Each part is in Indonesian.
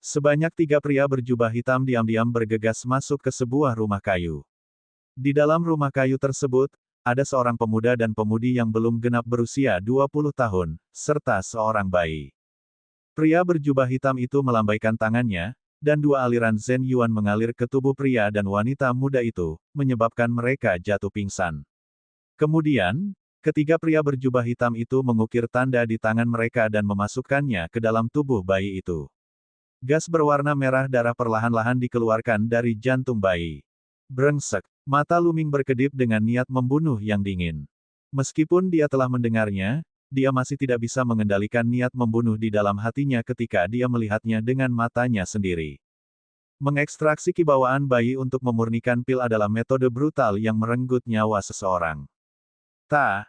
Sebanyak 3 pria berjubah hitam diam-diam bergegas masuk ke sebuah rumah kayu. Di dalam rumah kayu tersebut, ada seorang pemuda dan pemudi yang belum genap berusia 20 tahun, serta seorang bayi. Pria berjubah hitam itu melambaikan tangannya, dan 2 aliran Zen Yuan mengalir ke tubuh pria dan wanita muda itu, menyebabkan mereka jatuh pingsan. Kemudian, ketiga pria berjubah hitam itu mengukir tanda di tangan mereka dan memasukkannya ke dalam tubuh bayi itu. Gas berwarna merah darah perlahan-lahan dikeluarkan dari jantung bayi. Brengsek, mata Lu Ming berkedip dengan niat membunuh yang dingin. Meskipun dia telah mendengarnya, dia masih tidak bisa mengendalikan niat membunuh di dalam hatinya ketika dia melihatnya dengan matanya sendiri. Mengekstraksi kibawaan bayi untuk memurnikan pil adalah metode brutal yang merenggut nyawa seseorang.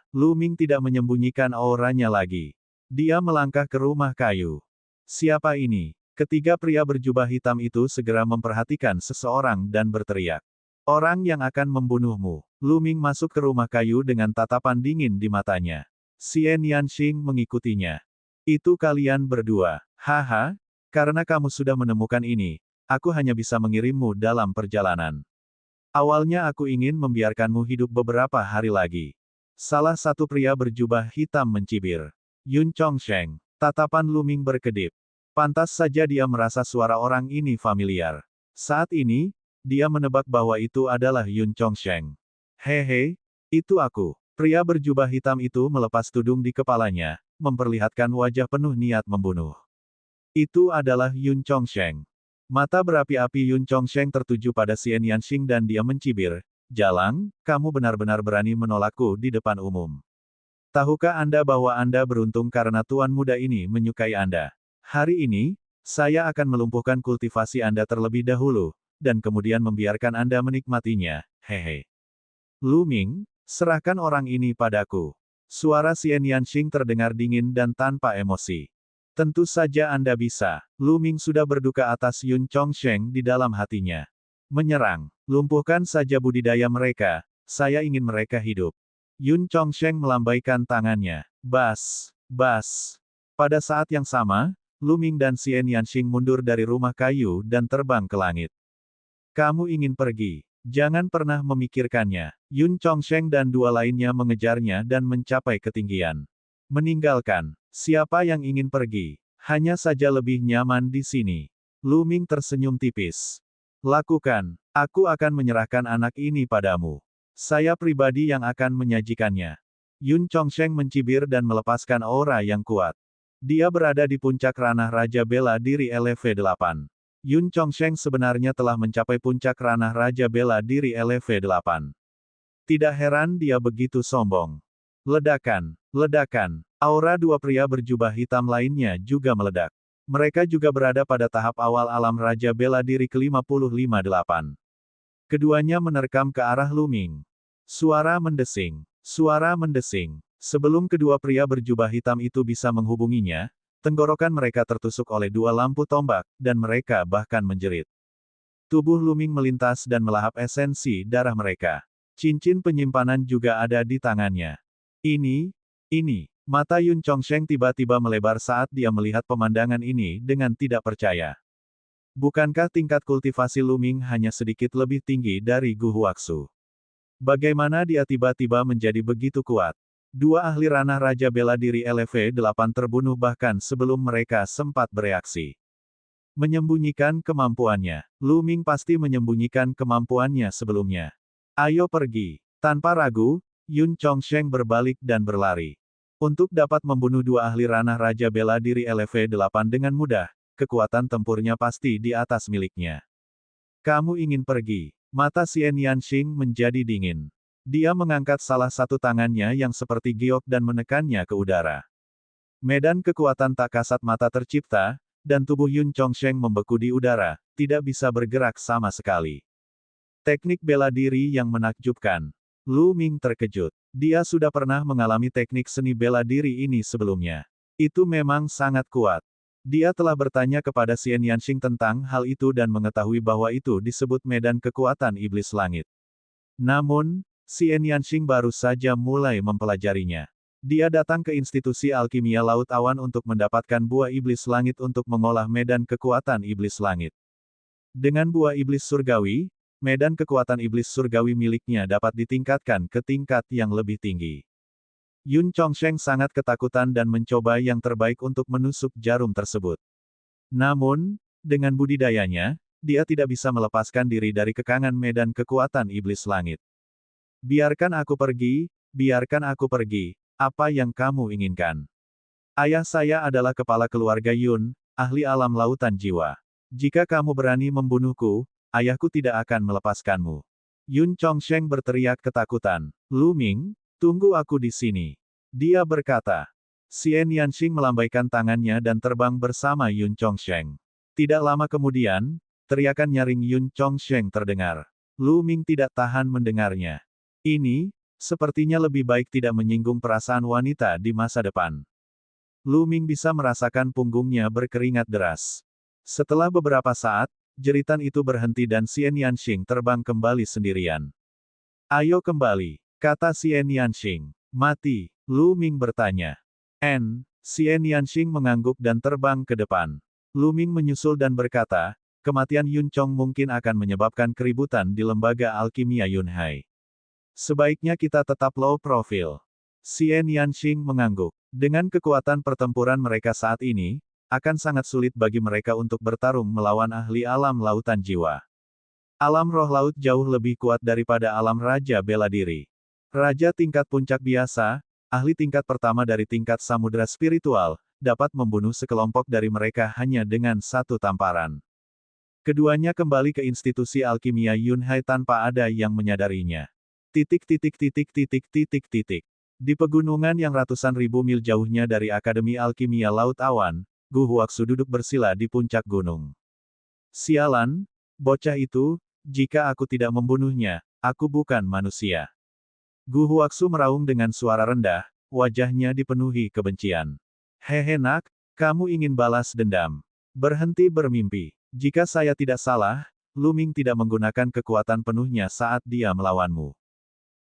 Lu Ming tidak menyembunyikan auranya lagi. Dia melangkah ke rumah kayu. Siapa ini? Ketiga pria berjubah hitam itu segera memperhatikan seseorang dan berteriak. Orang yang akan membunuhmu. Lu Ming masuk ke rumah kayu dengan tatapan dingin di matanya. Xian Yanxing mengikutinya. Itu kalian berdua. Haha, karena kamu sudah menemukan ini, aku hanya bisa mengirimmu dalam perjalanan. Awalnya aku ingin membiarkanmu hidup beberapa hari lagi. Salah satu pria berjubah hitam mencibir. Yun Chongsheng. Tatapan Lu Ming berkedip. Pantas saja dia merasa suara orang ini familiar. Saat ini, dia menebak bahwa itu adalah Yun Chongsheng. Hehe, itu aku. Pria berjubah hitam itu melepas tudung di kepalanya, memperlihatkan wajah penuh niat membunuh. Itu adalah Yun Chongsheng. Mata berapi-api Yun Chongsheng tertuju pada Xian Yanxing dan dia mencibir, Jalang, kamu benar-benar berani menolakku di depan umum. Tahukah Anda bahwa Anda beruntung karena tuan muda ini menyukai Anda? Hari ini, saya akan melumpuhkan kultivasi Anda terlebih dahulu, dan kemudian membiarkan Anda menikmatinya, hehe. Lu Ming, serahkan orang ini padaku. Suara Xian Yanxing terdengar dingin dan tanpa emosi. Tentu saja Anda bisa. Lu Ming sudah berduka atas Yun Chongsheng di dalam hatinya. Menyerang. Lumpuhkan saja budidaya mereka. Saya ingin mereka hidup. Yun Chongsheng melambaikan tangannya. Bas. Bas. Pada saat yang sama, Lu Ming dan Xian Yanxing mundur dari rumah kayu dan terbang ke langit. Kamu ingin pergi. Jangan pernah memikirkannya. Yun Chongsheng dan 2 lainnya mengejarnya dan mencapai ketinggian. Meninggalkan. Siapa yang ingin pergi? Hanya saja lebih nyaman di sini. Lu Ming tersenyum tipis. Lakukan. Aku akan menyerahkan anak ini padamu. Saya pribadi yang akan menyajikannya. Yun Chongsheng mencibir dan melepaskan aura yang kuat. Dia berada di puncak ranah Raja Bela Diri LV8. Yun Chongsheng sebenarnya telah mencapai puncak ranah Raja Bela Diri LV8. Tidak heran dia begitu sombong. Ledakan, ledakan. Aura 2 pria berjubah hitam lainnya juga meledak. Mereka juga berada pada tahap awal alam Raja Bela Diri ke-55-8. Keduanya menerkam ke arah Lu Ming. Suara mendesing. Suara mendesing. Sebelum kedua pria berjubah hitam itu bisa menghubunginya, tenggorokan mereka tertusuk oleh 2 lampu tombak, dan mereka bahkan menjerit. Tubuh Lu Ming melintas dan melahap esensi darah mereka. Cincin penyimpanan juga ada di tangannya. Ini. Mata Yun Chongsheng tiba-tiba melebar saat dia melihat pemandangan ini dengan tidak percaya. Bukankah tingkat kultivasi Lu Ming hanya sedikit lebih tinggi dari Gu Huaxu? Bagaimana dia tiba-tiba menjadi begitu kuat? 2 ahli ranah Raja Bela Diri LV8 terbunuh bahkan sebelum mereka sempat bereaksi. Menyembunyikan kemampuannya. Lu Ming pasti menyembunyikan kemampuannya sebelumnya. Ayo pergi. Tanpa ragu, Yun Chongsheng berbalik dan berlari. Untuk dapat membunuh 2 ahli ranah Raja Bela Diri LV8 dengan mudah, kekuatan tempurnya pasti di atas miliknya. Kamu ingin pergi. Mata Xian Yanxing menjadi dingin. Dia mengangkat salah satu tangannya yang seperti giok dan menekannya ke udara. Medan kekuatan tak kasat mata tercipta, dan tubuh Yun Chongsheng membeku di udara, tidak bisa bergerak sama sekali. Teknik bela diri yang menakjubkan. Lu Ming terkejut. Dia sudah pernah mengalami teknik seni bela diri ini sebelumnya. Itu memang sangat kuat. Dia telah bertanya kepada Xian Yanxing tentang hal itu dan mengetahui bahwa itu disebut medan kekuatan iblis langit. Namun, Xian Yanxing baru saja mulai mempelajarinya. Dia datang ke institusi alkimia Laut Awan untuk mendapatkan buah iblis langit untuk mengolah medan kekuatan iblis langit. Dengan buah iblis surgawi, medan kekuatan iblis surgawi miliknya dapat ditingkatkan ke tingkat yang lebih tinggi. Yun Chongsheng sangat ketakutan dan mencoba yang terbaik untuk menusuk jarum tersebut. Namun, dengan budidayanya, dia tidak bisa melepaskan diri dari kekangan medan kekuatan iblis langit. Biarkan aku pergi, biarkan aku pergi, apa yang kamu inginkan? Ayah saya adalah kepala keluarga Yun, ahli alam lautan jiwa. Jika kamu berani membunuhku, ayahku tidak akan melepaskanmu. Yun Chongsheng berteriak ketakutan. Lu Ming, tunggu aku di sini. Dia berkata. Xian Yanxing melambaikan tangannya dan terbang bersama Yun Chongsheng. Tidak lama kemudian, teriakan nyaring Yun Chongsheng terdengar. Lu Ming tidak tahan mendengarnya. Ini, sepertinya lebih baik tidak menyinggung perasaan wanita di masa depan. Lu Ming bisa merasakan punggungnya berkeringat deras. Setelah beberapa saat, jeritan itu berhenti dan Xian Yanxing terbang kembali sendirian. Ayo kembali, kata Xian Yanxing. Mati, Lu Ming bertanya. Xian Yanxing mengangguk dan terbang ke depan. Lu Ming menyusul dan berkata, kematian Yun Chong mungkin akan menyebabkan keributan di lembaga alkimia Yunhai. Sebaiknya kita tetap low profile. Xian Yanxing mengangguk. Dengan kekuatan pertempuran mereka saat ini, akan sangat sulit bagi mereka untuk bertarung melawan ahli alam lautan jiwa. Alam roh laut jauh lebih kuat daripada alam raja bela diri. Raja tingkat puncak biasa, ahli tingkat pertama dari tingkat samudera spiritual, dapat membunuh sekelompok dari mereka hanya dengan satu tamparan. Keduanya kembali ke institusi alkimia Yunhai tanpa ada yang menyadarinya. Di pegunungan yang ratusan ribu mil jauhnya dari Akademi Alkimia Laut Awan, Gu Huaxu duduk bersila di puncak gunung. Sialan, bocah itu, jika aku tidak membunuhnya, aku bukan manusia. Gu Huaxu meraung dengan suara rendah, wajahnya dipenuhi kebencian. Hehe nak, kamu ingin balas dendam. Berhenti bermimpi. Jika saya tidak salah, Lu Ming tidak menggunakan kekuatan penuhnya saat dia melawanmu.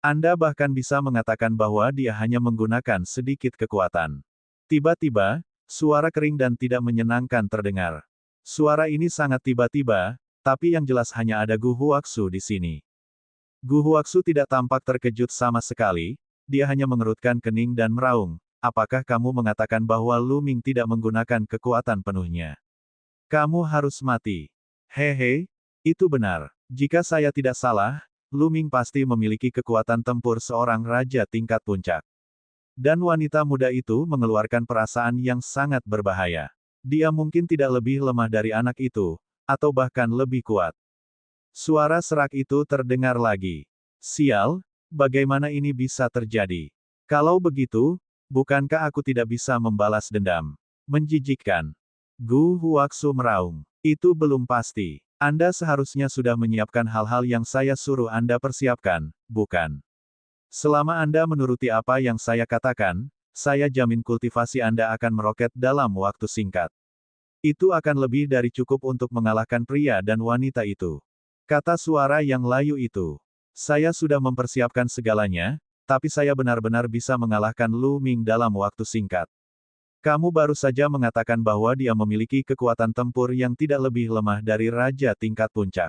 Anda bahkan bisa mengatakan bahwa dia hanya menggunakan sedikit kekuatan. Tiba-tiba, suara kering dan tidak menyenangkan terdengar. Suara ini sangat tiba-tiba, tapi yang jelas hanya ada Gu Huaxu di sini. Gu Huaxu tidak tampak terkejut sama sekali, dia hanya mengerutkan kening dan meraung, apakah kamu mengatakan bahwa Lu Ming tidak menggunakan kekuatan penuhnya? Kamu harus mati. Hehe, itu benar. Jika saya tidak salah, Lu Ming pasti memiliki kekuatan tempur seorang raja tingkat puncak. Dan wanita muda itu mengeluarkan perasaan yang sangat berbahaya. Dia mungkin tidak lebih lemah dari anak itu, atau bahkan lebih kuat. Suara serak itu terdengar lagi. Sial, bagaimana ini bisa terjadi? Kalau begitu, bukankah aku tidak bisa membalas dendam? Menjijikkan. Gu Huaxu meraung. Itu belum pasti. Anda seharusnya sudah menyiapkan hal-hal yang saya suruh Anda persiapkan, bukan? Selama Anda menuruti apa yang saya katakan, saya jamin kultivasi Anda akan meroket dalam waktu singkat. Itu akan lebih dari cukup untuk mengalahkan pria dan wanita itu. Kata suara yang layu itu. Saya sudah mempersiapkan segalanya, tapi saya benar-benar bisa mengalahkan Lu Ming dalam waktu singkat. Kamu baru saja mengatakan bahwa dia memiliki kekuatan tempur yang tidak lebih lemah dari raja tingkat puncak.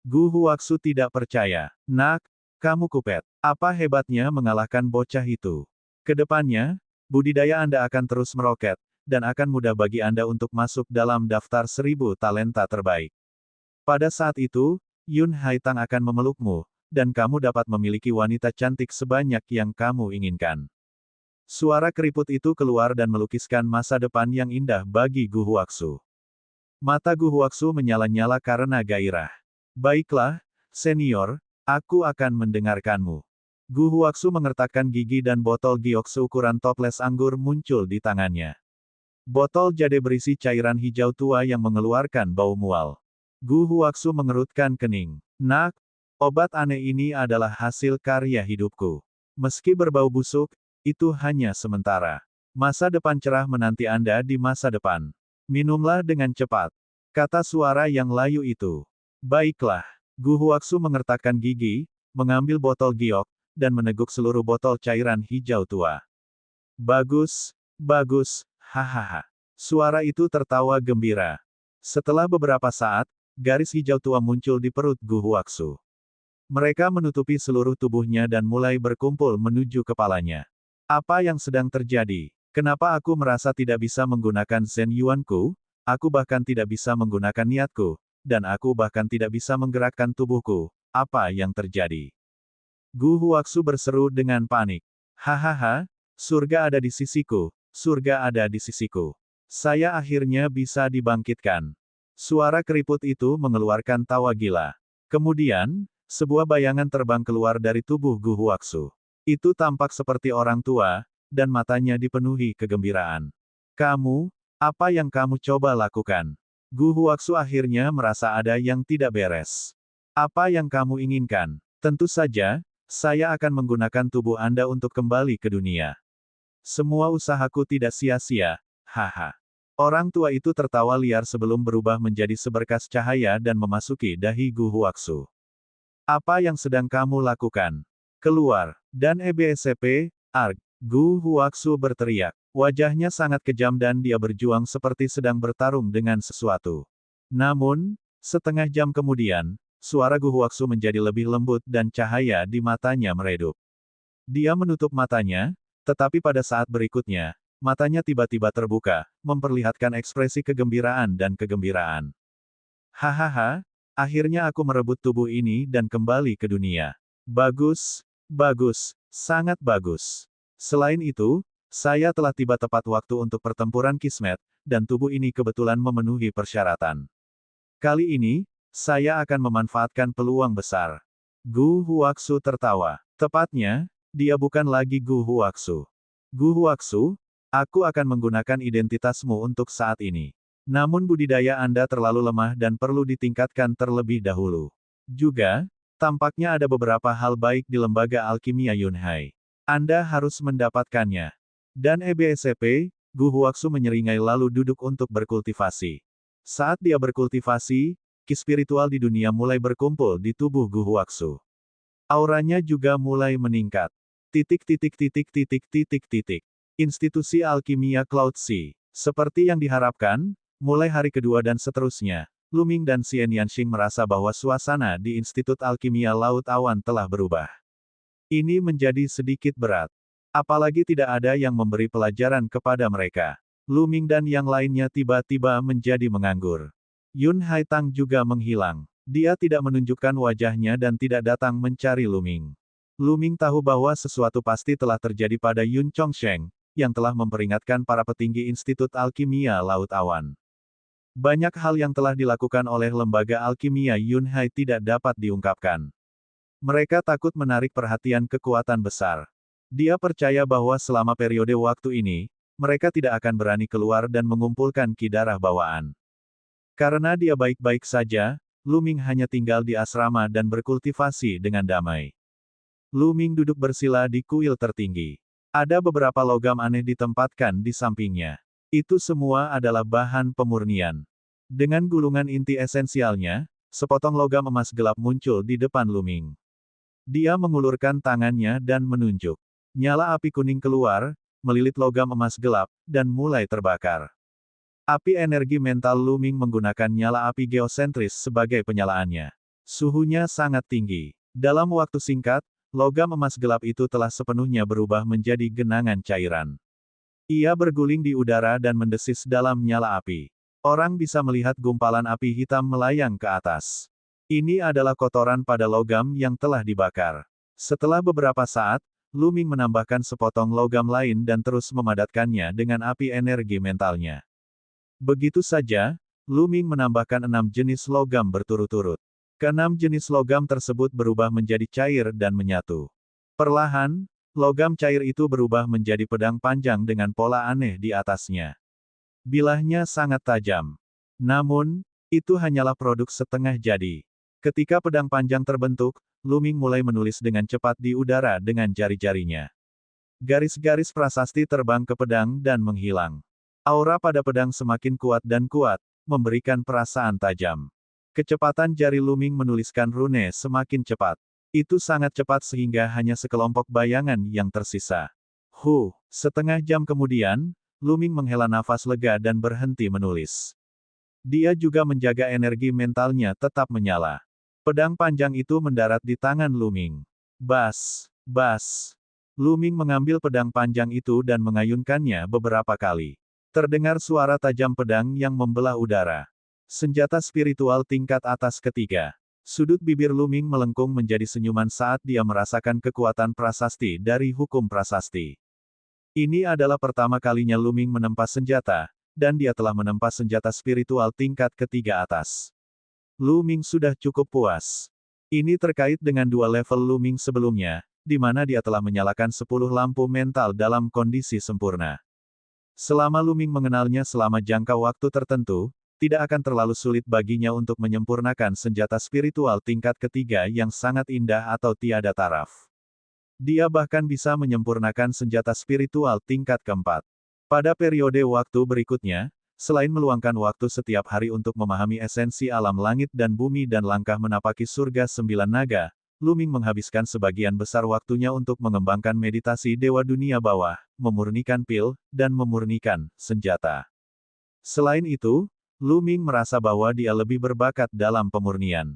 Gu Huaxu tidak percaya. Nak, kamu kupet. Apa hebatnya mengalahkan bocah itu? Kedepannya, budidaya Anda akan terus meroket, dan akan mudah bagi Anda untuk masuk dalam daftar 1000 talenta terbaik. Pada saat itu, Yun Haitang akan memelukmu, dan kamu dapat memiliki wanita cantik sebanyak yang kamu inginkan. Suara keriput itu keluar dan melukiskan masa depan yang indah bagi Gu Huaxu. Mata Gu Huaxu menyala-nyala karena gairah. Baiklah, senior, aku akan mendengarkanmu. Gu Huaxu mengertakkan gigi dan botol giok seukuran toples anggur muncul di tangannya. Botol jade berisi cairan hijau tua yang mengeluarkan bau mual. Gu Huaxu mengerutkan kening. Nak, obat aneh ini adalah hasil karya hidupku. Meski berbau busuk, itu hanya sementara. Masa depan cerah menanti Anda di masa depan. Minumlah dengan cepat. Kata suara yang layu itu. Baiklah. Gu Huaxu mengertakkan gigi, mengambil botol giok, dan meneguk seluruh botol cairan hijau tua. Bagus, bagus, hahaha. Suara itu tertawa gembira. Setelah beberapa saat, garis hijau tua muncul di perut Gu Huaksu. Mereka menutupi seluruh tubuhnya dan mulai berkumpul menuju kepalanya. Apa yang sedang terjadi? Kenapa aku merasa tidak bisa menggunakan Zen Yuanku? Aku bahkan tidak bisa menggunakan niatku, dan aku bahkan tidak bisa menggerakkan tubuhku. Apa yang terjadi? Gu Huaksu berseru dengan panik. Hahaha, surga ada di sisiku, surga ada di sisiku. Saya akhirnya bisa dibangkitkan. Suara keriput itu mengeluarkan tawa gila. Kemudian, sebuah bayangan terbang keluar dari tubuh Gu Huaksu. Itu tampak seperti orang tua, dan matanya dipenuhi kegembiraan. Kamu, apa yang kamu coba lakukan? Gu Huaksu akhirnya merasa ada yang tidak beres. Apa yang kamu inginkan? Tentu saja, saya akan menggunakan tubuh Anda untuk kembali ke dunia. Semua usahaku tidak sia-sia, haha. Orang tua itu tertawa liar sebelum berubah menjadi seberkas cahaya dan memasuki dahi Gu Huaksu. Apa yang sedang kamu lakukan? Keluar. Dan EBSCP, ARG. Gu Huaksu berteriak. Wajahnya sangat kejam dan dia berjuang seperti sedang bertarung dengan sesuatu. Namun, setengah jam kemudian, suara Gu Huaksu menjadi lebih lembut dan cahaya di matanya meredup. Dia menutup matanya, tetapi pada saat berikutnya, matanya tiba-tiba terbuka, memperlihatkan ekspresi kegembiraan dan kegembiraan. Hahaha, akhirnya aku merebut tubuh ini dan kembali ke dunia. Bagus, bagus, sangat bagus. Selain itu, saya telah tiba tepat waktu untuk pertempuran Kismet, dan tubuh ini kebetulan memenuhi persyaratan. Kali ini, saya akan memanfaatkan peluang besar. Gu Huaksu tertawa. Tepatnya, dia bukan lagi Gu Huaksu. Gu Huaksu, aku akan menggunakan identitasmu untuk saat ini. Namun budidaya Anda terlalu lemah dan perlu ditingkatkan terlebih dahulu. Juga, tampaknya ada beberapa hal baik di lembaga alkimia Yunhai. Anda harus mendapatkannya. Dan EBSCP, Gu Huaksu menyeringai lalu duduk untuk berkultivasi. Saat dia berkultivasi, ki spiritual di dunia mulai berkumpul di tubuh Gu Huaksu. Auranya juga mulai meningkat. Institusi Alkimia Cloud Sea. Seperti yang diharapkan, mulai hari kedua dan seterusnya, Lu Ming dan Xian Yanxing merasa bahwa suasana di Institut Alkimia Laut Awan telah berubah. Ini menjadi sedikit berat. Apalagi tidak ada yang memberi pelajaran kepada mereka. Lu Ming dan yang lainnya tiba-tiba menjadi menganggur. Yun Haitang juga menghilang. Dia tidak menunjukkan wajahnya dan tidak datang mencari Lu Ming. Lu Ming tahu bahwa sesuatu pasti telah terjadi pada Yun Chongsheng, yang telah memperingatkan para petinggi Institut Alkimia Laut Awan. Banyak hal yang telah dilakukan oleh lembaga alkimia Yunhai tidak dapat diungkapkan. Mereka takut menarik perhatian kekuatan besar. Dia percaya bahwa selama periode waktu ini, mereka tidak akan berani keluar dan mengumpulkan ki darah bawaan. Karena dia baik-baik saja, Lu Ming hanya tinggal di asrama dan berkultivasi dengan damai. Lu Ming duduk bersila di kuil tertinggi. Ada beberapa logam aneh ditempatkan di sampingnya. Itu semua adalah bahan pemurnian. Dengan gulungan inti esensialnya, sepotong logam emas gelap muncul di depan Lu Ming. Dia mengulurkan tangannya dan menunjuk. Nyala api kuning keluar, melilit logam emas gelap, dan mulai terbakar. Api energi mental Lu Ming menggunakan nyala api geosentris sebagai penyalaannya. Suhunya sangat tinggi. Dalam waktu singkat, logam emas gelap itu telah sepenuhnya berubah menjadi genangan cairan. Ia berguling di udara dan mendesis dalam nyala api. Orang bisa melihat gumpalan api hitam melayang ke atas. Ini adalah kotoran pada logam yang telah dibakar. Setelah beberapa saat, Lu Ming menambahkan sepotong logam lain dan terus memadatkannya dengan api energi mentalnya. Begitu saja, Lu Ming menambahkan 6 jenis logam berturut-turut. Keenam jenis logam tersebut berubah menjadi cair dan menyatu. Perlahan, logam cair itu berubah menjadi pedang panjang dengan pola aneh di atasnya. Bilahnya sangat tajam. Namun, itu hanyalah produk setengah jadi. Ketika pedang panjang terbentuk, Lu Ming mulai menulis dengan cepat di udara dengan jari-jarinya. Garis-garis prasasti terbang ke pedang dan menghilang. Aura pada pedang semakin kuat dan kuat, memberikan perasaan tajam. Kecepatan jari Lu Ming menuliskan rune semakin cepat. Itu sangat cepat sehingga hanya sekelompok bayangan yang tersisa. Setengah jam kemudian, Lu Ming menghela nafas lega dan berhenti menulis. Dia juga menjaga energi mentalnya tetap menyala. Pedang panjang itu mendarat di tangan Lu Ming. Bas, bas. Lu Ming mengambil pedang panjang itu dan mengayunkannya beberapa kali. Terdengar suara tajam pedang yang membelah udara. Senjata spiritual tingkat atas ketiga. Sudut bibir Lu Ming melengkung menjadi senyuman saat dia merasakan kekuatan prasasti dari hukum prasasti. Ini adalah pertama kalinya Lu Ming menempa senjata, dan dia telah menempa senjata spiritual tingkat ketiga atas. Lu Ming sudah cukup puas. Ini terkait dengan dua level Lu Ming sebelumnya, di mana dia telah menyalakan 10 lampu mental dalam kondisi sempurna. Selama Lu Ming mengenalnya selama jangka waktu tertentu, tidak akan terlalu sulit baginya untuk menyempurnakan senjata spiritual tingkat ketiga yang sangat indah atau tiada taraf. Dia bahkan bisa menyempurnakan senjata spiritual tingkat keempat. Pada periode waktu berikutnya, selain meluangkan waktu setiap hari untuk memahami esensi alam langit dan bumi dan langkah menapaki surga 9 naga, Lu Ming menghabiskan sebagian besar waktunya untuk mengembangkan meditasi Dewa Dunia Bawah, memurnikan pil, dan memurnikan senjata. Selain itu, Lu Ming merasa bahwa dia lebih berbakat dalam pemurnian.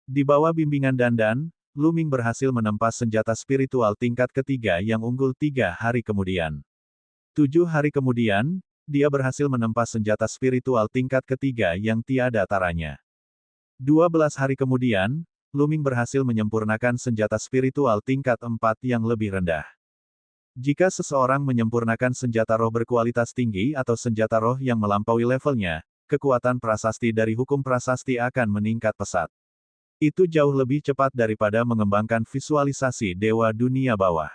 Di bawah bimbingan Dandan, Lu Ming berhasil menempa senjata spiritual tingkat ketiga yang unggul 3 hari kemudian. 7 hari kemudian, dia berhasil menempa senjata spiritual tingkat ketiga yang tiada taranya. 12 hari kemudian, Lu Ming berhasil menyempurnakan senjata spiritual tingkat 4 yang lebih rendah. Jika seseorang menyempurnakan senjata roh berkualitas tinggi atau senjata roh yang melampaui levelnya, kekuatan prasasti dari hukum prasasti akan meningkat pesat. Itu jauh lebih cepat daripada mengembangkan visualisasi Dewa Dunia Bawah.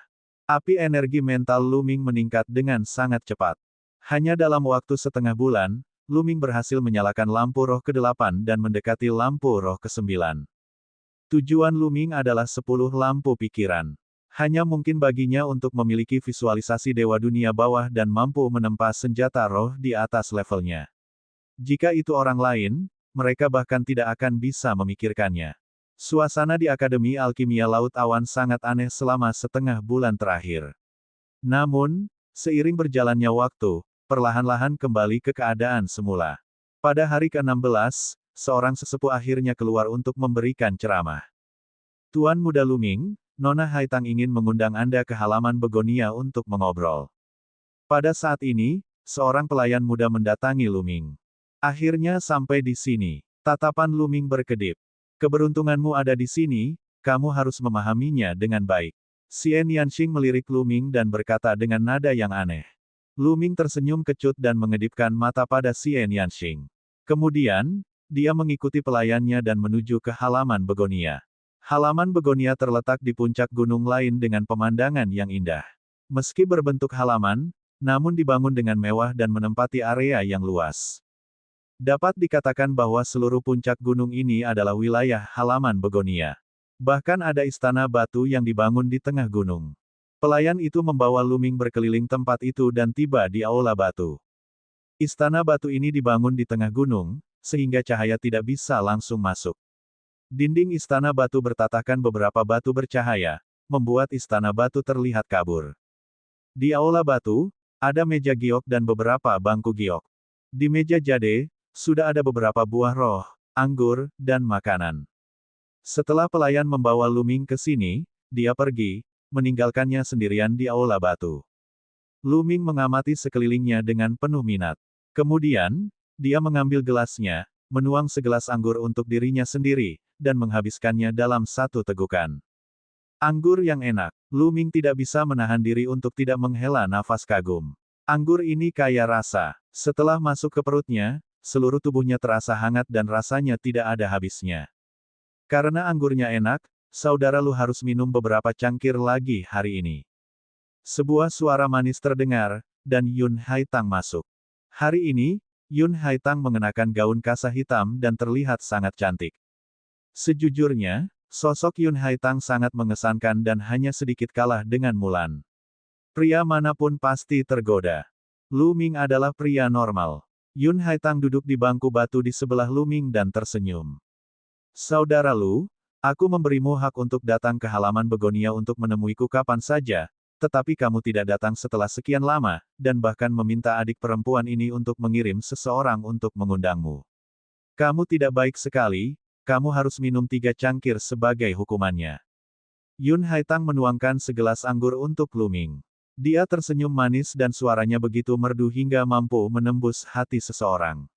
Api energi mental Lu Ming meningkat dengan sangat cepat. Hanya dalam waktu setengah bulan, Lu Ming berhasil menyalakan lampu roh ke-8 dan mendekati lampu roh ke-9. Tujuan Lu Ming adalah 10 lampu pikiran. Hanya mungkin baginya untuk memiliki visualisasi Dewa Dunia Bawah dan mampu menempa senjata roh di atas levelnya. Jika itu orang lain, mereka bahkan tidak akan bisa memikirkannya. Suasana di Akademi Alkimia Laut Awan sangat aneh selama setengah bulan terakhir. Namun, seiring berjalannya waktu, perlahan-lahan kembali ke keadaan semula. Pada hari ke-16, seorang sesepuh akhirnya keluar untuk memberikan ceramah. Tuan Muda Lu Ming, Nona Haitang ingin mengundang Anda ke halaman Begonia untuk mengobrol. Pada saat ini, seorang pelayan muda mendatangi Lu Ming. Akhirnya sampai di sini. Tatapan Lu Ming berkedip. Keberuntunganmu ada di sini, kamu harus memahaminya dengan baik. Xian Yanxing melirik Lu Ming dan berkata dengan nada yang aneh. Lu Ming tersenyum kecut dan mengedipkan mata pada Xian Yanxing. Kemudian, dia mengikuti pelayannya dan menuju ke halaman Begonia. Halaman Begonia terletak di puncak gunung lain dengan pemandangan yang indah. Meski berbentuk halaman, namun dibangun dengan mewah dan menempati area yang luas. Dapat dikatakan bahwa seluruh puncak gunung ini adalah wilayah halaman Begonia. Bahkan ada istana batu yang dibangun di tengah gunung. Pelayan itu membawa Lu Ming berkeliling tempat itu dan tiba di aula batu. Istana batu ini dibangun di tengah gunung, sehingga cahaya tidak bisa langsung masuk. Dinding istana batu bertatahkan beberapa batu bercahaya, membuat istana batu terlihat kabur. Di aula batu, ada meja giok dan beberapa bangku giok. Di meja jade, sudah ada beberapa buah roh, anggur, dan makanan. Setelah pelayan membawa Lu Ming ke sini, dia pergi, meninggalkannya sendirian di aula batu. Lu Ming mengamati sekelilingnya dengan penuh minat. Kemudian, dia mengambil gelasnya, menuang segelas anggur untuk dirinya sendiri, dan menghabiskannya dalam satu tegukan. Anggur yang enak. Lu Ming tidak bisa menahan diri untuk tidak menghela nafas kagum. Anggur ini kaya rasa. Setelah masuk ke perutnya, seluruh tubuhnya terasa hangat dan rasanya tidak ada habisnya. Karena anggurnya enak, saudara Lu harus minum beberapa cangkir lagi hari ini. Sebuah suara manis terdengar, dan Yun Haitang masuk. Hari ini, Yun Haitang mengenakan gaun kasa hitam dan terlihat sangat cantik. Sejujurnya, sosok Yun Haitang sangat mengesankan dan hanya sedikit kalah dengan Mulan. Pria manapun pasti tergoda. Lu Ming adalah pria normal. Yun Haitang duduk di bangku batu di sebelah Lu Ming dan tersenyum. Saudara Lu, aku memberimu hak untuk datang ke halaman Begonia untuk menemuiku kapan saja, tetapi kamu tidak datang setelah sekian lama, dan bahkan meminta adik perempuan ini untuk mengirim seseorang untuk mengundangmu. Kamu tidak baik sekali, kamu harus minum 3 cangkir sebagai hukumannya. Yun Haitang menuangkan segelas anggur untuk Lu Ming. Dia tersenyum manis dan suaranya begitu merdu hingga mampu menembus hati seseorang.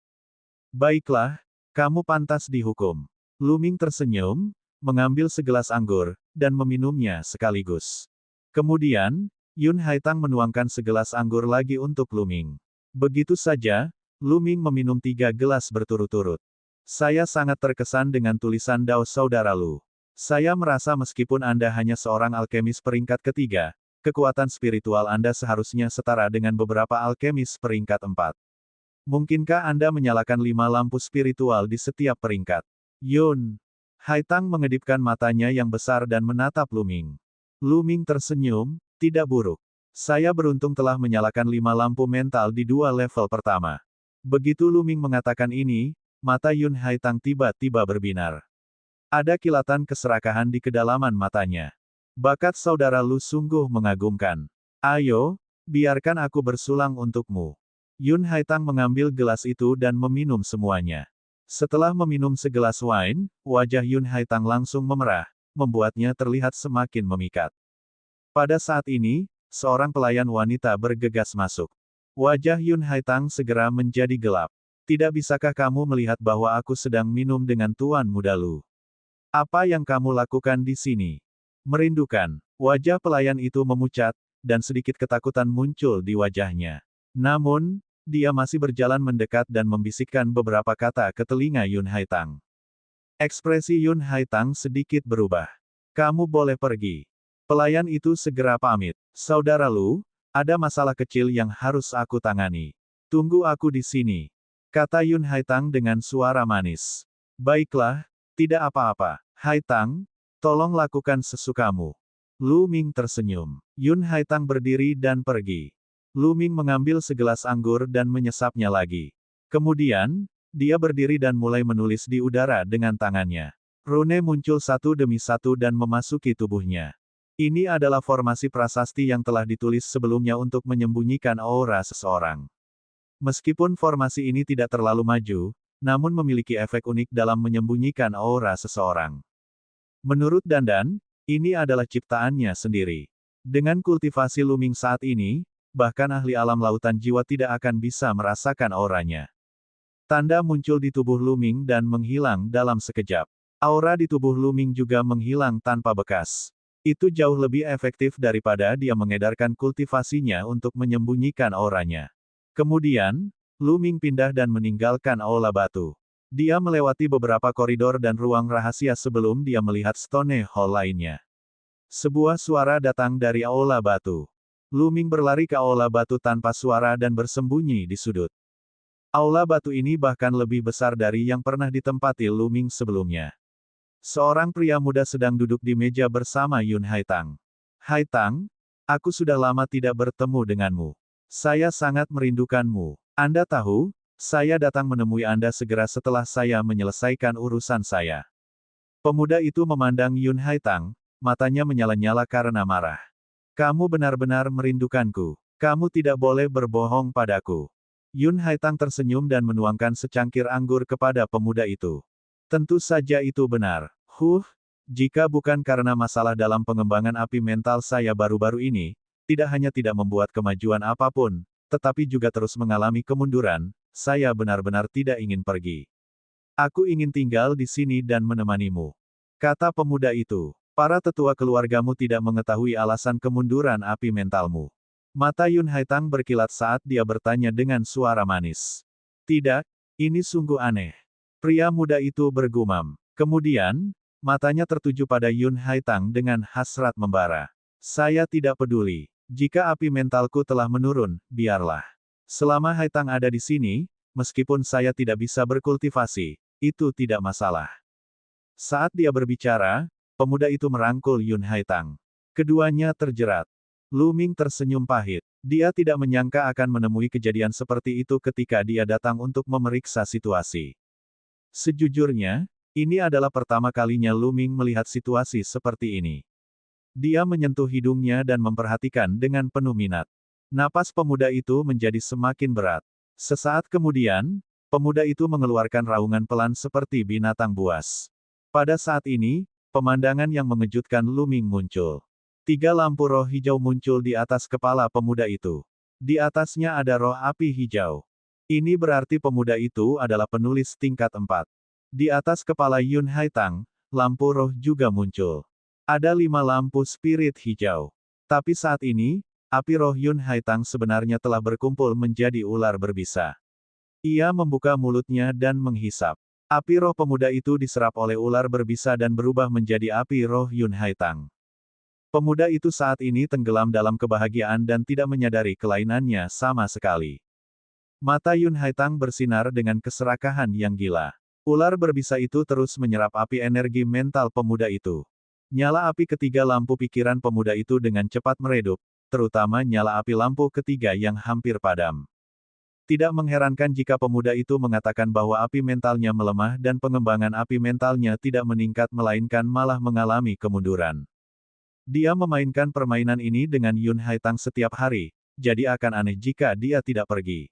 Baiklah, kamu pantas dihukum. Lu Ming tersenyum, mengambil segelas anggur, dan meminumnya sekaligus. Kemudian, Yun Haitang menuangkan segelas anggur lagi untuk Lu Ming. Begitu saja, Lu Ming meminum 3 gelas berturut-turut. Saya sangat terkesan dengan tulisan Dao saudara Lu. Saya merasa meskipun Anda hanya seorang alkemis peringkat ketiga, kekuatan spiritual Anda seharusnya setara dengan beberapa alkemis peringkat 4. Mungkinkah Anda menyalakan 5 lampu spiritual di setiap peringkat? Yun Haitang mengedipkan matanya yang besar dan menatap Lu Ming. Lu Ming tersenyum, tidak buruk. Saya beruntung telah menyalakan 5 lampu mental di 2 level pertama. Begitu Lu Ming mengatakan ini, mata Yun Haitang tiba-tiba berbinar. Ada kilatan keserakahan di kedalaman matanya. Bakat saudara Lu sungguh mengagumkan. Ayo, biarkan aku bersulang untukmu. Yun Haitang mengambil gelas itu dan meminum semuanya. Setelah meminum segelas wine, wajah Yun Haitang langsung memerah, membuatnya terlihat semakin memikat. Pada saat ini, seorang pelayan wanita bergegas masuk. Wajah Yun Haitang segera menjadi gelap. Tidak bisakah kamu melihat bahwa aku sedang minum dengan Tuan Muda Lu? Apa yang kamu lakukan di sini? Merindukan. Wajah pelayan itu memucat, dan sedikit ketakutan muncul di wajahnya. Namun, dia masih berjalan mendekat dan membisikkan beberapa kata ke telinga Yun Haitang. Ekspresi Yun Haitang sedikit berubah. Kamu boleh pergi. Pelayan itu segera pamit. Saudara Lu, ada masalah kecil yang harus aku tangani. Tunggu aku di sini, kata Yun Haitang dengan suara manis. Baiklah, tidak apa-apa. Haitang, tolong lakukan sesukamu. Lu Ming tersenyum. Yun Haitang berdiri dan pergi. Lu Ming mengambil segelas anggur dan menyesapnya lagi. Kemudian, dia berdiri dan mulai menulis di udara dengan tangannya. Rune muncul satu demi satu dan memasuki tubuhnya. Ini adalah formasi prasasti yang telah ditulis sebelumnya untuk menyembunyikan aura seseorang. Meskipun formasi ini tidak terlalu maju, namun memiliki efek unik dalam menyembunyikan aura seseorang. Menurut Dandan, ini adalah ciptaannya sendiri. Dengan kultivasi Lu Ming saat ini, bahkan ahli alam lautan jiwa tidak akan bisa merasakan auranya. Tanda muncul di tubuh Lu Ming dan menghilang dalam sekejap. Aura di tubuh Lu Ming juga menghilang tanpa bekas. Itu jauh lebih efektif daripada dia mengedarkan kultivasinya untuk menyembunyikan auranya. Kemudian, Lu Ming pindah dan meninggalkan aula batu. Dia melewati beberapa koridor dan ruang rahasia sebelum dia melihat Stone Hall lainnya. Sebuah suara datang dari aula batu. Lu Ming berlari ke aula batu tanpa suara dan bersembunyi di sudut. Aula batu ini bahkan lebih besar dari yang pernah ditempati Lu Ming sebelumnya. Seorang pria muda sedang duduk di meja bersama Yun Haitang. Haitang, aku sudah lama tidak bertemu denganmu. Saya sangat merindukanmu. Anda tahu, saya datang menemui Anda segera setelah saya menyelesaikan urusan saya. Pemuda itu memandang Yun Haitang, matanya menyala-nyala karena marah. Kamu benar-benar merindukanku. Kamu tidak boleh berbohong padaku. Yun Haitang tersenyum dan menuangkan secangkir anggur kepada pemuda itu. Tentu saja itu benar. Jika bukan karena masalah dalam pengembangan api mental saya baru-baru ini, tidak hanya tidak membuat kemajuan apapun, tetapi juga terus mengalami kemunduran, saya benar-benar tidak ingin pergi. Aku ingin tinggal di sini dan menemanimu. Kata pemuda itu. Para tetua keluargamu tidak mengetahui alasan kemunduran api mentalmu. Mata Yun Haitang berkilat saat dia bertanya dengan suara manis. Tidak, ini sungguh aneh. Pria muda itu bergumam. Kemudian, matanya tertuju pada Yun Haitang dengan hasrat membara. Saya tidak peduli. Jika api mentalku telah menurun, biarlah. Selama Haitang ada di sini, meskipun saya tidak bisa berkultivasi, itu tidak masalah. Saat dia berbicara, pemuda itu merangkul Yun Haitang. Keduanya terjerat. Lu Ming tersenyum pahit. Dia tidak menyangka akan menemui kejadian seperti itu ketika dia datang untuk memeriksa situasi. Sejujurnya, ini adalah pertama kalinya Lu Ming melihat situasi seperti ini. Dia menyentuh hidungnya dan memperhatikan dengan penuh minat. Napas pemuda itu menjadi semakin berat. Sesaat kemudian, pemuda itu mengeluarkan raungan pelan seperti binatang buas. Pada saat ini, pemandangan yang mengejutkan Luming muncul. 3 lampu roh hijau muncul di atas kepala pemuda itu. Di atasnya ada roh api hijau. Ini berarti pemuda itu adalah penulis tingkat 4. Di atas kepala Yun Haitang, lampu roh juga muncul. Ada 5 lampu spirit hijau. Tapi saat ini, api roh Yun Haitang sebenarnya telah berkumpul menjadi ular berbisa. Ia membuka mulutnya dan menghisap. Api roh pemuda itu diserap oleh ular berbisa dan berubah menjadi api roh Yun Haitang. Pemuda itu saat ini tenggelam dalam kebahagiaan dan tidak menyadari kelainannya sama sekali. Mata Yun Haitang bersinar dengan keserakahan yang gila. Ular berbisa itu terus menyerap api energi mental pemuda itu. Nyala api ketiga lampu pikiran pemuda itu dengan cepat meredup, terutama nyala api lampu ketiga yang hampir padam. Tidak mengherankan jika pemuda itu mengatakan bahwa api mentalnya melemah dan pengembangan api mentalnya tidak meningkat melainkan malah mengalami kemunduran. Dia memainkan permainan ini dengan Yun Haitang setiap hari, jadi akan aneh jika dia tidak pergi.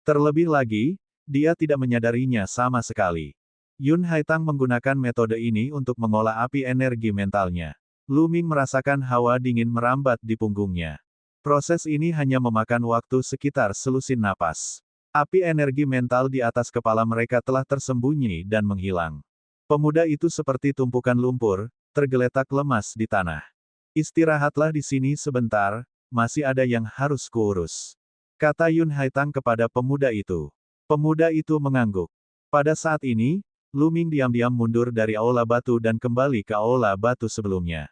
Terlebih lagi, dia tidak menyadarinya sama sekali. Yun Haitang menggunakan metode ini untuk mengolah api energi mentalnya. Luming merasakan hawa dingin merambat di punggungnya. Proses ini hanya memakan waktu sekitar selusin napas. Api energi mental di atas kepala mereka telah tersembunyi dan menghilang. Pemuda itu seperti tumpukan lumpur, tergeletak lemas di tanah. Istirahatlah di sini sebentar, masih ada yang harus kuurus. Kata Yun Haitang kepada pemuda itu. Pemuda itu mengangguk. Pada saat ini, Luming diam-diam mundur dari aula batu dan kembali ke aula batu sebelumnya.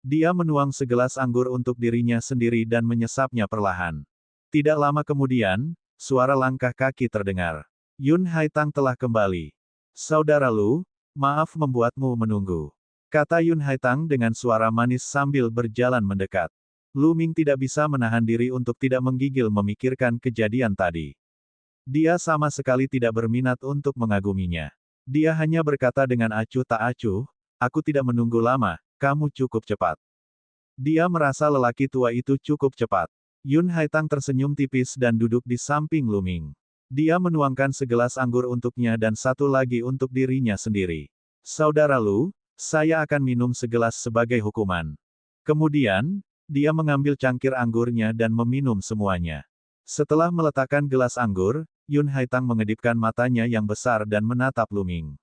Dia menuang segelas anggur untuk dirinya sendiri dan menyesapnya perlahan. Tidak lama kemudian, suara langkah kaki terdengar. Yun Haitang telah kembali. Saudara Lu, maaf membuatmu menunggu. Kata Yun Haitang dengan suara manis sambil berjalan mendekat. Luming tidak bisa menahan diri untuk tidak menggigil memikirkan kejadian tadi. Dia sama sekali tidak berminat untuk mengaguminya. Dia hanya berkata dengan acuh tak acuh, aku tidak menunggu lama, kamu cukup cepat. Dia merasa lelaki tua itu cukup cepat. Yun Haitang tersenyum tipis dan duduk di samping Luming. Dia menuangkan segelas anggur untuknya dan satu lagi untuk dirinya sendiri. Saudara Lu, saya akan minum segelas sebagai hukuman. Kemudian, dia mengambil cangkir anggurnya dan meminum semuanya. Setelah meletakkan gelas anggur, Yun Haitang mengedipkan matanya yang besar dan menatap Luming.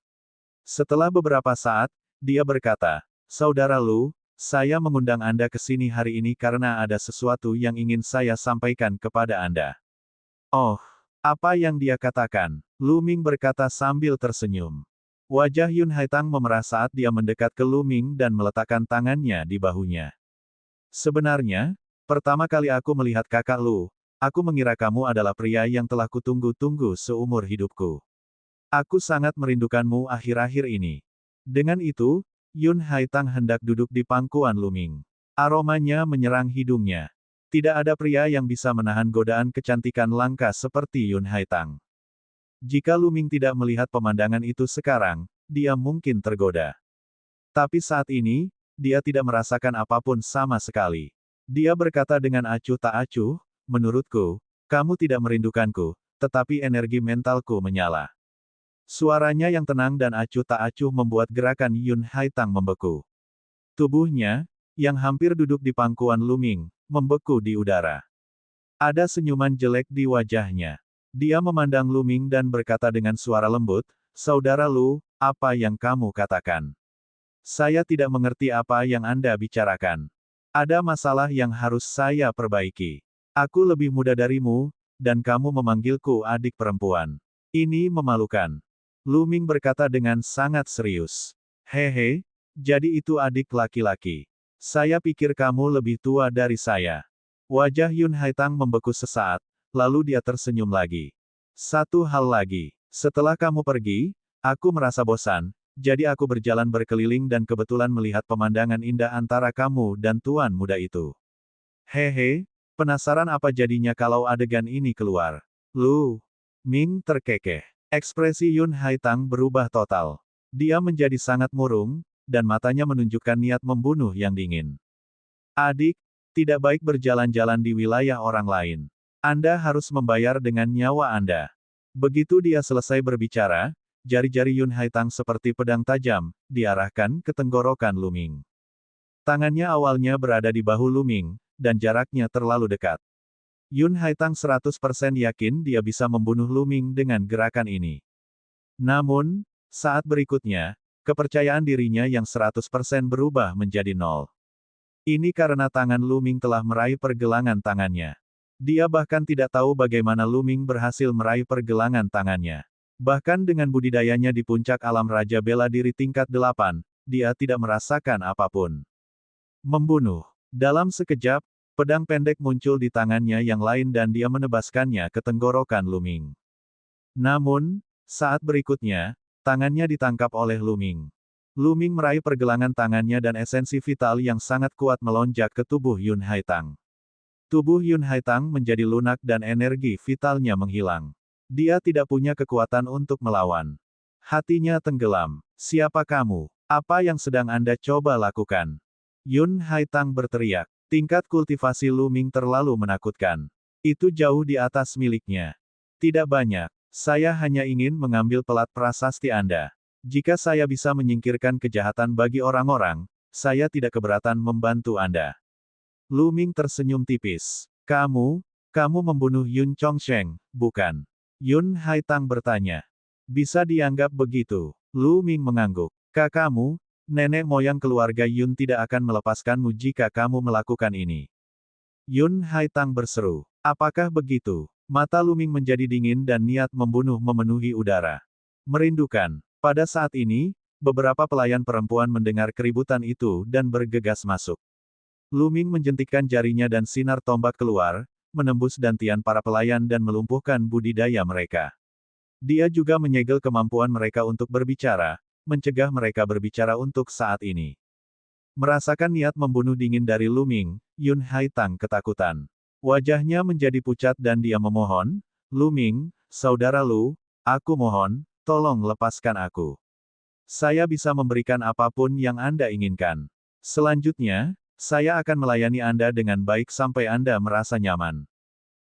Setelah beberapa saat, dia berkata, Saudara Lu, saya mengundang Anda ke sini hari ini karena ada sesuatu yang ingin saya sampaikan kepada Anda. Oh, apa yang dia katakan? Luming berkata sambil tersenyum. Wajah Yun Haitang memerah saat dia mendekat ke Luming dan meletakkan tangannya di bahunya. Sebenarnya, pertama kali aku melihat kakak Lu, aku mengira kamu adalah pria yang telah kutunggu-tunggu seumur hidupku. Aku sangat merindukanmu akhir-akhir ini. Dengan itu, Yun Haitang hendak duduk di pangkuan Luming. Aromanya menyerang hidungnya. Tidak ada pria yang bisa menahan godaan kecantikan langka seperti Yun Haitang. Jika Luming tidak melihat pemandangan itu sekarang, dia mungkin tergoda. Tapi saat ini, dia tidak merasakan apapun sama sekali. Dia berkata dengan acuh tak acuh, menurutku, kamu tidak merindukanku, tetapi energi mentalku menyala. Suaranya yang tenang dan acuh tak acuh membuat gerakan Yun Haitang membeku. Tubuhnya, yang hampir duduk di pangkuan Luming, membeku di udara. Ada senyuman jelek di wajahnya. Dia memandang Luming dan berkata dengan suara lembut, Saudara Lu, apa yang kamu katakan? Saya tidak mengerti apa yang Anda bicarakan. Ada masalah yang harus saya perbaiki. Aku lebih muda darimu, dan kamu memanggilku adik perempuan. Ini memalukan. Luming berkata dengan sangat serius. Hehe, jadi itu adik laki-laki. Saya pikir kamu lebih tua dari saya. Wajah Yun Haitang membeku sesaat, lalu dia tersenyum lagi. Satu hal lagi, setelah kamu pergi, aku merasa bosan, jadi aku berjalan berkeliling dan kebetulan melihat pemandangan indah antara kamu dan tuan muda itu. Hehe, penasaran apa jadinya kalau adegan ini keluar? Lu, Ming terkekeh. Ekspresi Yun Haitang berubah total. Dia menjadi sangat murung, dan matanya menunjukkan niat membunuh yang dingin. Adik, tidak baik berjalan-jalan di wilayah orang lain. Anda harus membayar dengan nyawa Anda. Begitu dia selesai berbicara, jari-jari Yun Haitang seperti pedang tajam, diarahkan ke tenggorokan Lu Ming. Tangannya awalnya berada di bahu Lu Ming, dan jaraknya terlalu dekat. Yun Haitang 100% yakin dia bisa membunuh Lu Ming dengan gerakan ini. Namun, saat berikutnya, kepercayaan dirinya yang 100% berubah menjadi nol. Ini karena tangan Lu Ming telah meraih pergelangan tangannya. Dia bahkan tidak tahu bagaimana Lu Ming berhasil meraih pergelangan tangannya. Bahkan dengan budidayanya di puncak alam Raja Bela Diri tingkat 8, dia tidak merasakan apapun. Membunuh. Dalam sekejap, pedang pendek muncul di tangannya yang lain dan dia menebaskannya ke tenggorokan Lu Ming. Namun, saat berikutnya, tangannya ditangkap oleh Lu Ming. Lu Ming meraih pergelangan tangannya dan esensi vital yang sangat kuat melonjak ke tubuh Yun Haitang. Tubuh Yun Haitang menjadi lunak dan energi vitalnya menghilang. Dia tidak punya kekuatan untuk melawan. Hatinya tenggelam. Siapa kamu? Apa yang sedang Anda coba lakukan? Yun Haitang berteriak. Tingkat kultivasi Lu Ming terlalu menakutkan. Itu jauh di atas miliknya. Tidak banyak. Saya hanya ingin mengambil pelat prasasti Anda. Jika saya bisa menyingkirkan kejahatan bagi orang-orang, saya tidak keberatan membantu Anda. Lu Ming tersenyum tipis. Kamu membunuh Yun Chongsheng, bukan? Yun Haitang bertanya. Bisa dianggap begitu. Lu Ming mengangguk. Kakakmu, nenek moyang keluarga Yun tidak akan melepaskanmu jika kamu melakukan ini. Yun Haitang berseru. Apakah begitu? Mata Lu Ming menjadi dingin dan niat membunuh memenuhi udara. Merindukan. Pada saat ini, beberapa pelayan perempuan mendengar keributan itu dan bergegas masuk. Lu Ming menjentikkan jarinya dan sinar tombak keluar, menembus dantian para pelayan dan melumpuhkan budidaya mereka. Dia juga menyegel kemampuan mereka untuk berbicara, mencegah mereka berbicara untuk saat ini. Merasakan niat membunuh dingin dari Lu Ming, Yun Haitang ketakutan. Wajahnya menjadi pucat dan dia memohon, Lu Ming, saudara Lu, aku mohon, tolong lepaskan aku. Saya bisa memberikan apapun yang Anda inginkan. Selanjutnya, saya akan melayani Anda dengan baik sampai Anda merasa nyaman.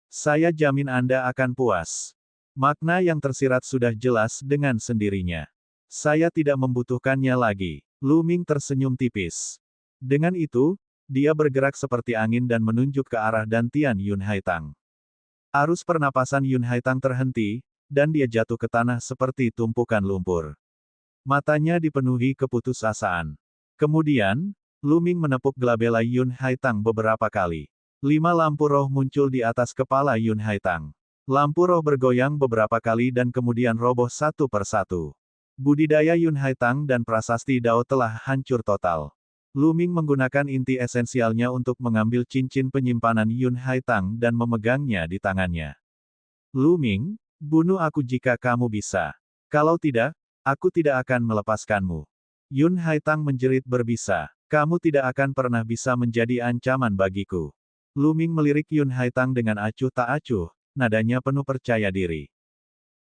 Saya jamin Anda akan puas. Makna yang tersirat sudah jelas dengan sendirinya. Saya tidak membutuhkannya lagi. Lu Ming tersenyum tipis. Dengan itu, dia bergerak seperti angin dan menunjuk ke arah dantian Yun Haitang. Arus pernapasan Yun Haitang terhenti, dan dia jatuh ke tanah seperti tumpukan lumpur. Matanya dipenuhi keputusasaan. Kemudian, Lu Ming menepuk gelabelai Yun Haitang beberapa kali. 5 lampu roh muncul di atas kepala Yun Haitang. Lampu roh bergoyang beberapa kali dan kemudian roboh satu persatu. Budidaya Yun Haitang dan prasasti Dao telah hancur total. Lu Ming menggunakan inti esensialnya untuk mengambil cincin penyimpanan Yun Haitang dan memegangnya di tangannya. Lu Ming, bunuh aku jika kamu bisa. Kalau tidak, aku tidak akan melepaskanmu. Yun Haitang menjerit berbisa. Kamu tidak akan pernah bisa menjadi ancaman bagiku. Lu Ming melirik Yun Haitang dengan acuh tak acuh, nadanya penuh percaya diri.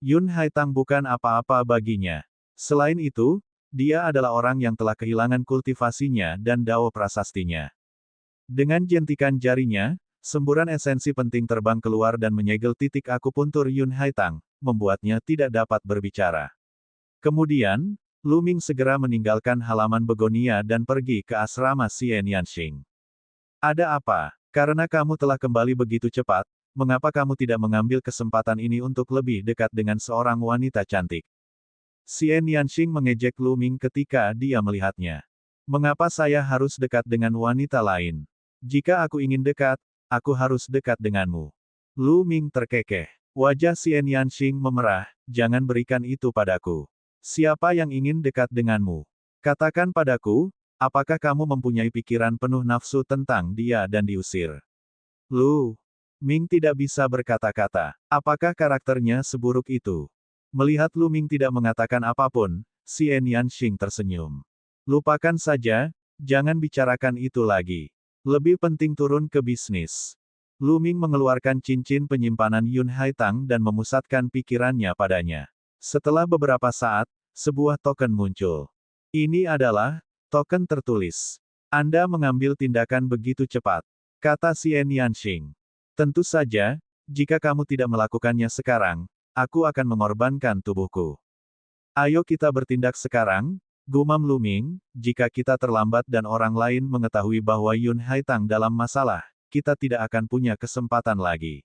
Yun Haitang bukan apa-apa baginya. Selain itu, dia adalah orang yang telah kehilangan kultivasinya dan dao prasastinya. Dengan jentikan jarinya, semburan esensi penting terbang keluar dan menyegel titik akupuntur Yun Haitang, membuatnya tidak dapat berbicara. Kemudian, Lu Ming segera meninggalkan halaman begonia dan pergi ke asrama Xian Yanxing. Ada apa? Karena kamu telah kembali begitu cepat, mengapa kamu tidak mengambil kesempatan ini untuk lebih dekat dengan seorang wanita cantik? Xian Yanxing mengejek Lu Ming ketika dia melihatnya. Mengapa saya harus dekat dengan wanita lain? Jika aku ingin dekat, aku harus dekat denganmu. Lu Ming terkekeh. Wajah Xian Yanxing memerah, jangan berikan itu padaku. Siapa yang ingin dekat denganmu? Katakan padaku, apakah kamu mempunyai pikiran penuh nafsu tentang dia dan diusir? Lu Ming tidak bisa berkata-kata. Apakah karakternya seburuk itu? Melihat Lu Ming tidak mengatakan apapun, Xian Yanxing tersenyum. Lupakan saja, jangan bicarakan itu lagi. Lebih penting turun ke bisnis. Lu Ming mengeluarkan cincin penyimpanan Yun Haitang dan memusatkan pikirannya padanya. Setelah beberapa saat, sebuah token muncul. Ini adalah Token tertulis. Anda mengambil tindakan begitu cepat, kata Xian Yanxing. Tentu saja, jika kamu tidak melakukannya sekarang, aku akan mengorbankan tubuhku. Ayo kita bertindak sekarang, gumam Lu Ming, jika kita terlambat dan orang lain mengetahui bahwa Yun Haitang dalam masalah, kita tidak akan punya kesempatan lagi.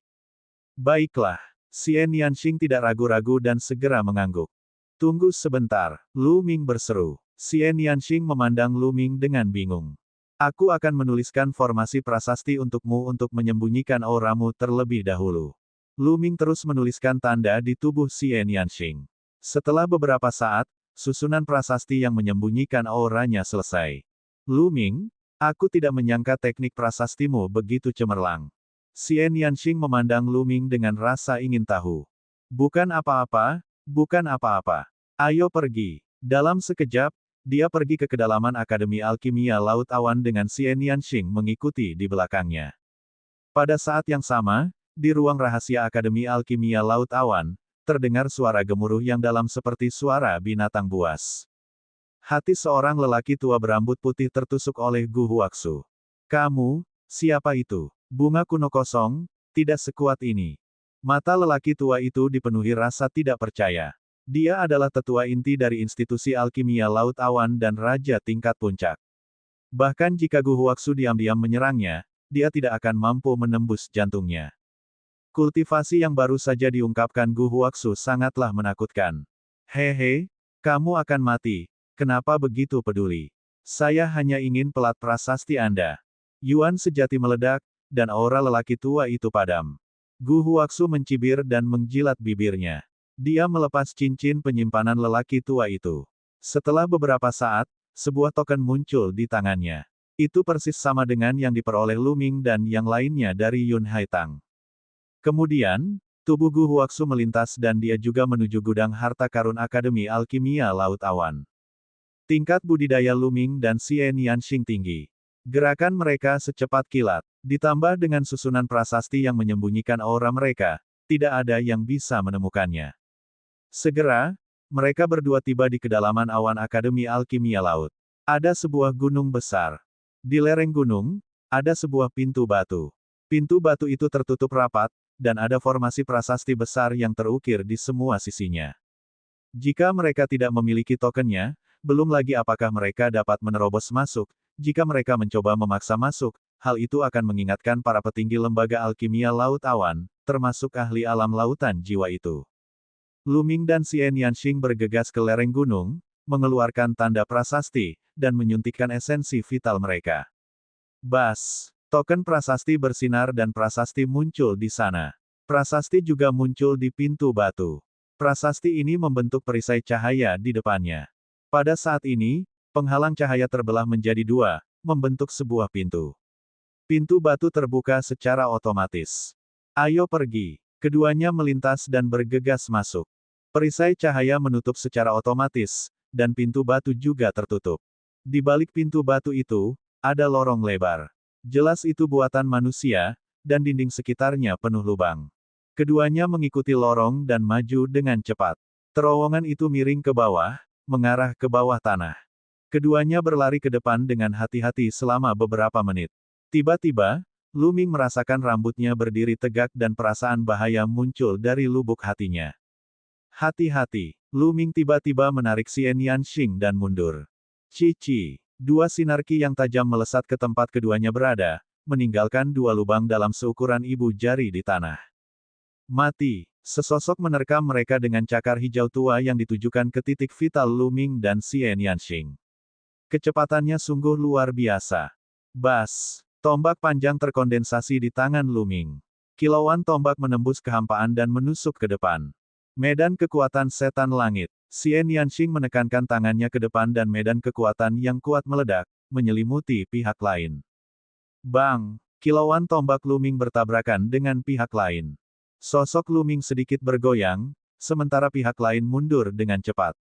Baiklah, Xian Yanxing tidak ragu-ragu dan segera mengangguk. Tunggu sebentar, Lu Ming berseru. Xian Yanxing memandang Lu Ming dengan bingung. Aku akan menuliskan formasi prasasti untukmu untuk menyembunyikan auramu terlebih dahulu. Lu Ming terus menuliskan tanda di tubuh Xian Yanxing. Setelah beberapa saat, susunan prasasti yang menyembunyikan auranya selesai. Lu Ming, aku tidak menyangka teknik prasastimu begitu cemerlang. Xian Yanxing memandang Lu Ming dengan rasa ingin tahu. Bukan apa-apa, bukan apa-apa. Ayo pergi. Dalam sekejap, dia pergi ke kedalaman Akademi Alkimia Laut Awan dengan Xian Yanxing mengikuti di belakangnya. Pada saat yang sama, di ruang rahasia Akademi Alkimia Laut Awan, terdengar suara gemuruh yang dalam seperti suara binatang buas. Hati seorang lelaki tua berambut putih tertusuk oleh Gu Huaksu. Kamu, siapa itu? Bunga kuno kosong, tidak sekuat ini. Mata lelaki tua itu dipenuhi rasa tidak percaya. Dia adalah tetua inti dari institusi alkimia Laut Awan dan Raja tingkat puncak. Bahkan jika Gu Huaksu diam-diam menyerangnya, dia tidak akan mampu menembus jantungnya. Kultivasi yang baru saja diungkapkan Gu Huaksu sangatlah menakutkan. Hehe, kamu akan mati, kenapa begitu peduli? Saya hanya ingin pelat prasasti Anda. Yuan sejati meledak, dan aura lelaki tua itu padam. Gu Huaksu mencibir dan menjilat bibirnya. Dia melepas cincin penyimpanan lelaki tua itu. Setelah beberapa saat, sebuah token muncul di tangannya. Itu persis sama dengan yang diperoleh Lu Ming dan yang lainnya dari Yun Haitang. Kemudian, tubuh Gu Huaksu melintas dan dia juga menuju gudang harta karun Akademi Alkimia Laut Awan. Tingkat budidaya Lu Ming dan Xian Yanxing tinggi. Gerakan mereka secepat kilat, ditambah dengan susunan prasasti yang menyembunyikan aura mereka, tidak ada yang bisa menemukannya. Segera, mereka berdua tiba di kedalaman awan Akademi Alkimia Laut. Ada sebuah gunung besar. Di lereng gunung, ada sebuah pintu batu. Pintu batu itu tertutup rapat, dan ada formasi prasasti besar yang terukir di semua sisinya. Jika mereka tidak memiliki tokennya, belum lagi apakah mereka dapat menerobos masuk. Jika mereka mencoba memaksa masuk, hal itu akan mengingatkan para petinggi lembaga alkimia Laut Awan, termasuk ahli alam lautan jiwa itu. Lu Ming dan Xian Yanxing bergegas ke lereng gunung, mengeluarkan tanda prasasti, dan menyuntikkan esensi vital mereka. Bas! Token prasasti bersinar dan prasasti muncul di sana. Prasasti juga muncul di pintu batu. Prasasti ini membentuk perisai cahaya di depannya. Pada saat ini, penghalang cahaya terbelah menjadi dua, membentuk sebuah pintu. Pintu batu terbuka secara otomatis. Ayo pergi. Keduanya melintas dan bergegas masuk. Perisai cahaya menutup secara otomatis, dan pintu batu juga tertutup. Di balik pintu batu itu, ada lorong lebar. Jelas itu buatan manusia, dan dinding sekitarnya penuh lubang. Keduanya mengikuti lorong dan maju dengan cepat. Terowongan itu miring ke bawah, mengarah ke bawah tanah. Keduanya berlari ke depan dengan hati-hati selama beberapa menit. Tiba-tiba, Lu Ming merasakan rambutnya berdiri tegak dan perasaan bahaya muncul dari lubuk hatinya. Hati-hati, Lu Ming tiba-tiba menarik Xian Yanxing dan mundur. Cici, dua sinarki yang tajam melesat ke tempat keduanya berada, meninggalkan dua lubang dalam seukuran ibu jari di tanah. Mati, sesosok menerkam mereka dengan cakar hijau tua yang ditujukan ke titik vital Lu Ming dan Xian Yanxing. Kecepatannya sungguh luar biasa. Bas! Tombak panjang terkondensasi di tangan Lu Ming. Kilauan tombak menembus kehampaan dan menusuk ke depan. Medan kekuatan setan langit. Xian Yanxing menekankan tangannya ke depan dan medan kekuatan yang kuat meledak, menyelimuti pihak lain. Bang! Kilauan tombak Lu Ming bertabrakan dengan pihak lain. Sosok Lu Ming sedikit bergoyang, sementara pihak lain mundur dengan cepat.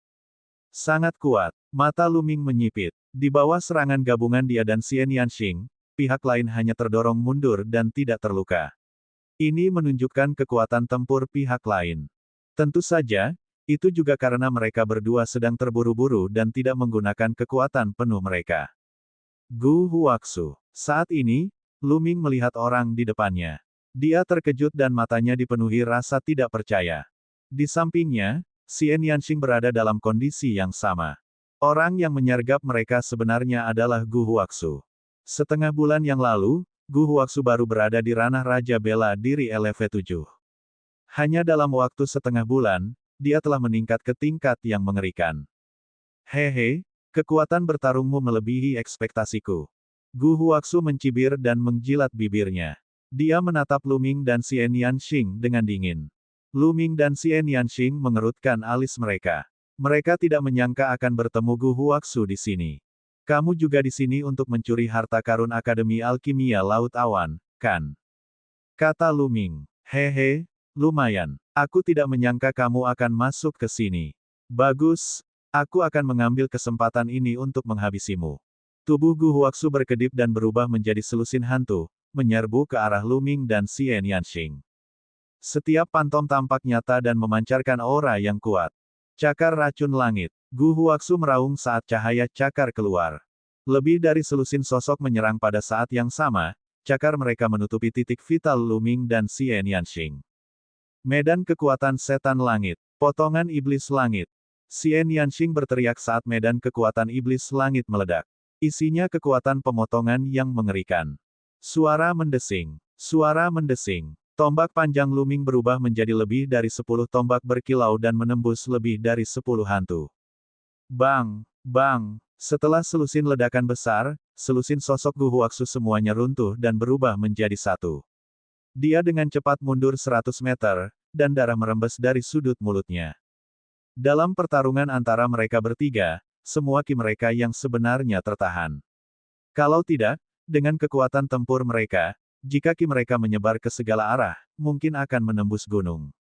Sangat kuat. Mata Lu Ming menyipit. Di bawah serangan gabungan dia dan Xian Yanxing, pihak lain hanya terdorong mundur dan tidak terluka. Ini menunjukkan kekuatan tempur pihak lain. Tentu saja, Itu juga karena mereka berdua sedang terburu-buru dan tidak menggunakan kekuatan penuh mereka. Gu Huaxu. Saat ini, Lu Ming melihat orang di depannya. Dia terkejut dan matanya dipenuhi rasa tidak percaya. Di sampingnya, Xian Yanxing berada dalam kondisi yang sama. Orang yang menyergap mereka sebenarnya adalah Gu Huaxu. Setengah bulan yang lalu, Gu Huaxu baru berada di ranah Raja Bela Diri LV7. Hanya dalam waktu setengah bulan, dia telah meningkat ke tingkat yang mengerikan. Hehe, kekuatan bertarungmu melebihi ekspektasiku. Gu Huaxu mencibir dan menjilat bibirnya. Dia menatap Lu Ming dan Xian Yanxing dengan dingin. Lu Ming dan Xian Yanxing mengerutkan alis mereka. Mereka tidak menyangka akan bertemu Gu Huaxu di sini. Kamu juga di sini untuk mencuri harta karun Akademi Alkimia Laut Awan, kan? Kata Lu Ming. Hehe, lumayan. Aku tidak menyangka kamu akan masuk ke sini. Bagus, aku akan mengambil kesempatan ini untuk menghabisimu. Tubuh Gu Huaxu berkedip dan berubah menjadi selusin hantu, menyerbu ke arah Lu Ming dan Xian Yanxing. Setiap pantom tampak nyata dan memancarkan aura yang kuat. Cakar racun langit. Gu Huaxu meraung saat cahaya cakar keluar. Lebih dari selusin sosok menyerang pada saat yang sama, cakar mereka menutupi titik vital Lu Ming dan Xian Yanxing. Medan kekuatan setan langit. Potongan iblis langit. Xian Yanxing berteriak saat medan kekuatan iblis langit meledak. Isinya kekuatan pemotongan yang mengerikan. Suara mendesing. Suara mendesing. Tombak panjang Lu Ming berubah menjadi lebih dari 10 tombak berkilau dan menembus lebih dari 10 hantu. Bang! Bang! Setelah selusin ledakan besar, selusin sosok Gu Huaxu semuanya runtuh dan berubah menjadi satu. Dia dengan cepat mundur 100 meter, dan darah merembes dari sudut mulutnya. Dalam pertarungan antara mereka bertiga, semua ki mereka yang sebenarnya tertahan. Kalau tidak, dengan kekuatan tempur mereka, jika ki mereka menyebar ke segala arah, mungkin akan menembus gunung.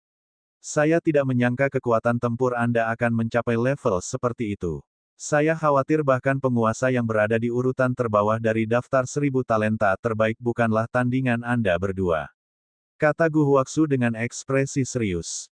Saya tidak menyangka kekuatan tempur Anda akan mencapai level seperti itu. Saya khawatir bahkan penguasa yang berada di urutan terbawah dari daftar 1000 talenta terbaik bukanlah tandingan Anda berdua. Kata Gu Huaxu dengan ekspresi serius.